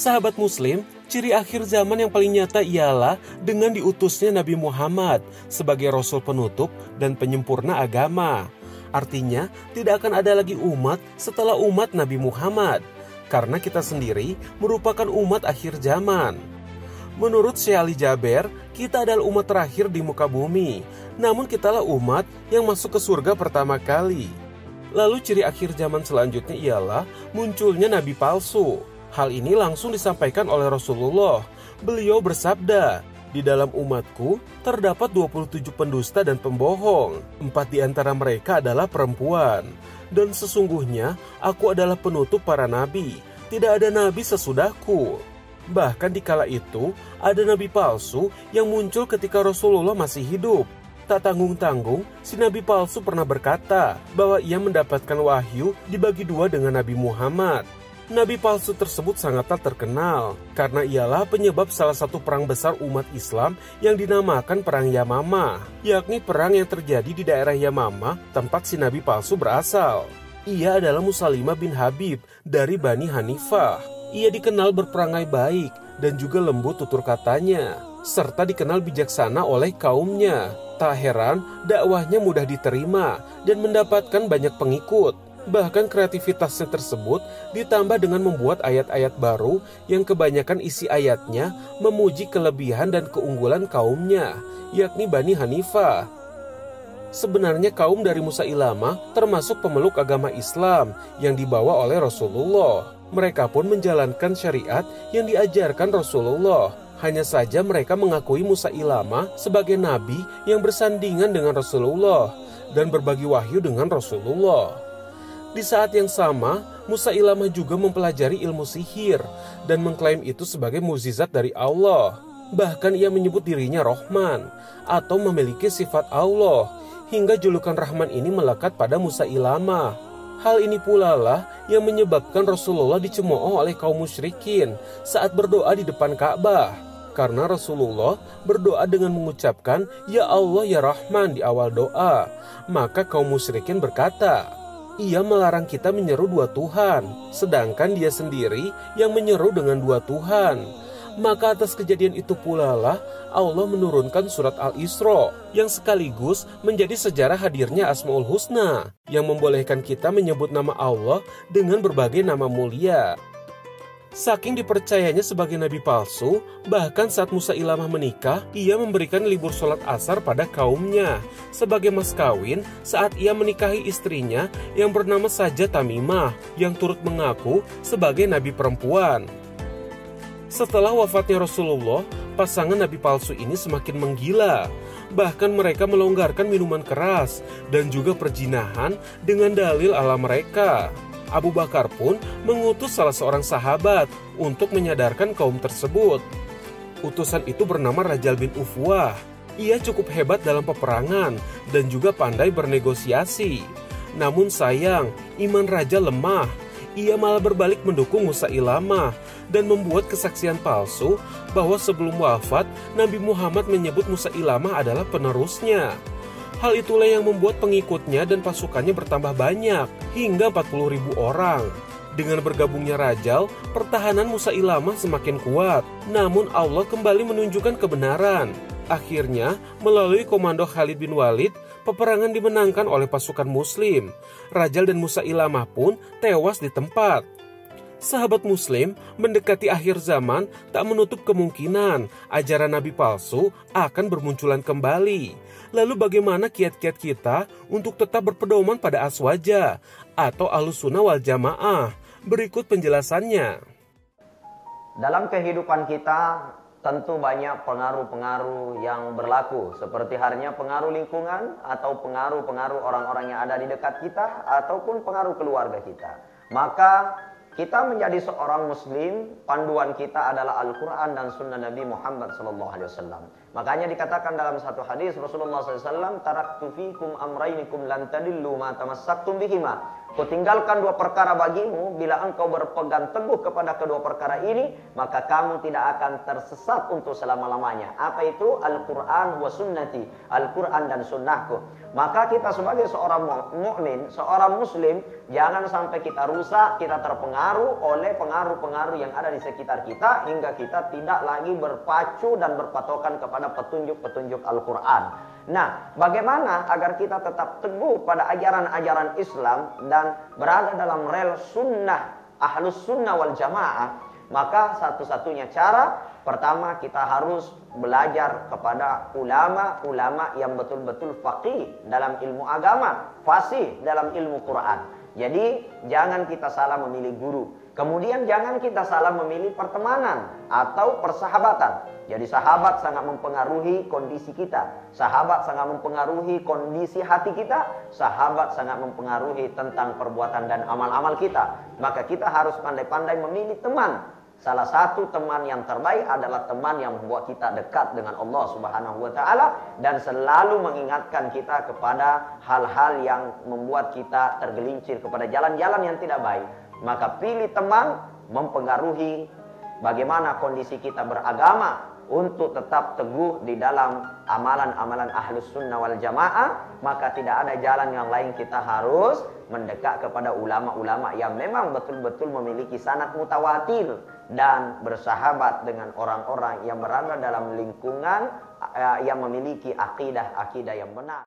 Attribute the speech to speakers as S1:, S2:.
S1: Sahabat Muslim, ciri akhir zaman yang paling nyata ialah dengan diutusnya Nabi Muhammad sebagai Rasul penutup dan penyempurna agama. Artinya, tidak akan ada lagi umat setelah umat Nabi Muhammad, karena kita sendiri merupakan umat akhir zaman. Menurut Syekh Ali Jaber, kita adalah umat terakhir di muka bumi, namun kitalah umat yang masuk ke surga pertama kali. Lalu ciri akhir zaman selanjutnya ialah munculnya nabi palsu. Hal ini langsung disampaikan oleh Rasulullah. Beliau bersabda, "Di dalam umatku terdapat 27 pendusta dan pembohong. 4 di antara mereka adalah perempuan. Dan sesungguhnya aku adalah penutup para nabi. Tidak ada nabi sesudahku." Bahkan di kala itu ada nabi palsu yang muncul ketika Rasulullah masih hidup. Tak tanggung-tanggung, si nabi palsu pernah berkata bahwa ia mendapatkan wahyu dibagi 2 dengan Nabi Muhammad. Nabi palsu tersebut sangatlah terkenal karena ialah penyebab salah satu perang besar umat Islam yang dinamakan Perang Yamamah, yakni perang yang terjadi di daerah Yamamah tempat si nabi palsu berasal. Ia adalah Musailimah bin Habib dari Bani Hanifah. Ia dikenal berperangai baik dan juga lembut tutur katanya, serta dikenal bijaksana oleh kaumnya. Tak heran dakwahnya mudah diterima dan mendapatkan banyak pengikut. Bahkan kreativitasnya tersebut ditambah dengan membuat ayat-ayat baru yang kebanyakan isi ayatnya memuji kelebihan dan keunggulan kaumnya, yakni Bani Hanifah. Sebenarnya kaum dari Musailamah termasuk pemeluk agama Islam yang dibawa oleh Rasulullah. Mereka pun menjalankan syariat yang diajarkan Rasulullah. Hanya saja mereka mengakui Musailamah sebagai nabi yang bersandingan dengan Rasulullah dan berbagi wahyu dengan Rasulullah. Di saat yang sama, Musailamah juga mempelajari ilmu sihir dan mengklaim itu sebagai mukjizat dari Allah. Bahkan ia menyebut dirinya Rahman atau memiliki sifat Allah, hingga julukan Rahman ini melekat pada Musailamah. Hal ini pula lah yang menyebabkan Rasulullah dicemooh oleh kaum musyrikin saat berdoa di depan Ka'bah. Karena Rasulullah berdoa dengan mengucapkan "Ya Allah ya Rahman" di awal doa, maka kaum musyrikin berkata, "Ia melarang kita menyeru 2 Tuhan, sedangkan dia sendiri yang menyeru dengan 2 Tuhan." Maka atas kejadian itu pula lah Allah menurunkan surat Al-Isra yang sekaligus menjadi sejarah hadirnya Asmaul Husna yang membolehkan kita menyebut nama Allah dengan berbagai nama mulia. Saking dipercayanya sebagai nabi palsu, bahkan saat Musailamah menikah, ia memberikan libur sholat asar pada kaumnya sebagai mas kawin saat ia menikahi istrinya yang bernama saja Tamimah yang turut mengaku sebagai nabi perempuan. Setelah wafatnya Rasulullah, pasangan nabi palsu ini semakin menggila. Bahkan mereka melonggarkan minuman keras dan juga perzinahan dengan dalil ala mereka. Abu Bakar pun mengutus salah seorang sahabat untuk menyadarkan kaum tersebut. Utusan itu bernama Rajal bin Ufwah. Ia cukup hebat dalam peperangan dan juga pandai bernegosiasi. Namun sayang, iman Raja lemah. Ia malah berbalik mendukung Musailamah dan membuat kesaksian palsu bahwa sebelum wafat Nabi Muhammad menyebut Musailamah adalah penerusnya. Hal itulah yang membuat pengikutnya dan pasukannya bertambah banyak, hingga 40.000 orang. Dengan bergabungnya Rajal, pertahanan Musailamah semakin kuat. Namun Allah kembali menunjukkan kebenaran. Akhirnya, melalui komando Khalid bin Walid, peperangan dimenangkan oleh pasukan Muslim. Rajal dan Musailamah pun tewas di tempat. Sahabat Muslim, mendekati akhir zaman tak menutup kemungkinan ajaran nabi palsu akan bermunculan kembali. Lalu bagaimana kiat-kiat kita untuk tetap berpedoman pada aswaja atau Ahlussunnah wal Jamaah? Berikut penjelasannya.
S2: Dalam kehidupan kita tentu banyak pengaruh-pengaruh yang berlaku, seperti halnya pengaruh lingkungan atau pengaruh-pengaruh orang-orang yang ada di dekat kita ataupun pengaruh keluarga kita. Maka kita menjadi seorang muslim, panduan kita adalah Al-Quran dan sunnah Nabi Muhammad SAW. Makanya dikatakan dalam satu hadis Rasulullah SAW, "Taraktu fikum amrainikum lan tadillu ma tamassaktum bihima." Kau tinggalkan dua perkara bagimu, bila engkau berpegang teguh kepada kedua perkara ini, maka kamu tidak akan tersesat untuk selama-lamanya. Apa itu? Al-Quran wa sunnati, Al-Quran dan sunnahku. Maka kita sebagai seorang mukmin, seorang muslim, jangan sampai kita rusak, kita terpengaruh oleh pengaruh-pengaruh yang ada di sekitar kita, hingga kita tidak lagi berpacu dan berpatokan kepada petunjuk-petunjuk Al-Quran. Nah, bagaimana agar kita tetap teguh pada ajaran-ajaran Islam dan berada dalam rel sunnah, ahlus sunnah wal jamaah? Maka satu-satunya cara, pertama kita harus belajar kepada ulama-ulama yang betul-betul faqih dalam ilmu agama, fasih dalam ilmu Quran. Jadi jangan kita salah memilih guru. Kemudian jangan kita salah memilih pertemanan atau persahabatan. Jadi sahabat sangat mempengaruhi kondisi kita. Sahabat sangat mempengaruhi kondisi hati kita. Sahabat sangat mempengaruhi tentang perbuatan dan amal-amal kita. Maka kita harus pandai-pandai memilih teman. Salah satu teman yang terbaik adalah teman yang membuat kita dekat dengan Allah Subhanahu wa taala dan selalu mengingatkan kita kepada hal-hal yang membuat kita tergelincir kepada jalan-jalan yang tidak baik. Maka pilih teman mempengaruhi bagaimana kondisi kita beragama untuk tetap teguh di dalam amalan-amalan ahlus sunnah wal jamaah. Maka tidak ada jalan yang lain, kita harus mendekat kepada ulama-ulama yang memang betul-betul memiliki sanad mutawatir dan bersahabat dengan orang-orang yang berada dalam lingkungan yang memiliki akidah yang benar.